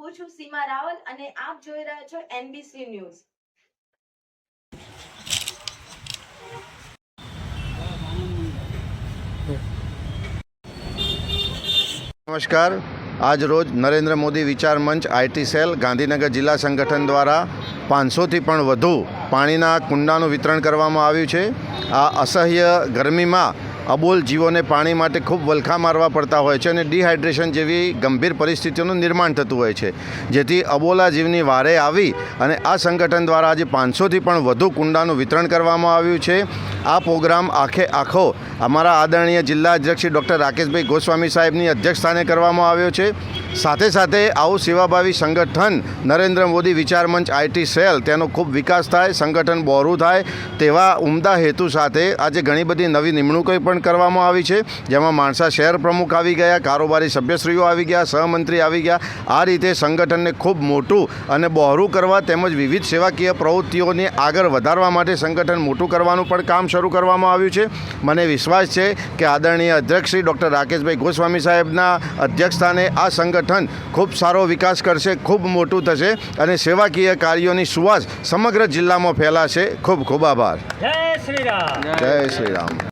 હું છું સીમા રાવલ અને આપ જોઈ રહ્યા છો NBC ન્યૂઝ। નમસ્કાર। આજ રોજ નરેન્દ્ર મોદી વિચાર મંચ આઈટી સેલ ગાંધીનગર જિલ્લા સંગઠન દ્વારા 500થી પણ વધુ પાણીના કુંડાનું વિતરણ કરવામાં આવ્યું છે। આ અસહ્ય ગરમીમાં અબોલ જીવોને પાણી માટે ખૂબ વલખા મારવા પડતા હોય છે અને ડિહાઇડ્રેશન જેવી ગંભીર પરિસ્થિતિઓનું નિર્માણ થતું હોય છે, જેથી અબોલા જીવની વારે આવી અને આ સંગઠન દ્વારા આજે 500થી પણ વધુ કુંડાનું વિતરણ કરવામાં આવ્યું છે। આ પ્રોગ્રામ આખો અમારા આદરણીય જિલ્લા અધ્યક્ષ શ્રી ડૉક્ટર રાકેશભાઈ ગોસ્વામી સાહેબની અધ્યક્ષસ્થાને કરવામાં આવ્યો છે। સાથે સાથે આવું સેવાભાવી સંગઠન નરેન્દ્ર મોદી વિચાર મંચ આઈટી સેલ તેનો ખૂબ વિકાસ થાય, સંગઠન બહોળું થાય તેવા ઉમદા હેતુ સાથે આજે ઘણી બધી નવી નિમણૂકો પણ કરવામાં આવી છે, જેમાં માણસા શહેર પ્રમુખ આવી ગયા, કારોબારી સભ્યશ્રીઓ આવી ગયા, સહમંત્રી આવી ગયા। આ રીતે સંગઠનને ખૂબ મોટું અને બહોળું કરવા તેમજ વિવિધ સેવાકીય પ્રવૃત્તિઓને આગળ વધારવા માટે સંગઠન મોટું કરવાનું પણ કામ શરૂ કરવામાં આવ્યું છે। મને વિશ્વાસ છે કે આદરણીય અધ્યક્ષ શ્રી ડૉક્ટર રાકેશભાઈ ગોસ્વામી સાહેબના અધ્યક્ષસ્થાને આ સંગઠન ખૂબ સારો વિકાસ કરશે, ખૂબ મોટું થશે અને સેવાકીય કાર્યોની સુવાસ સમગ્ર જિલ્લામાં ફેલાશે। ખૂબ ખૂબ આભાર। જય શ્રી રામ। જય શ્રી રામ।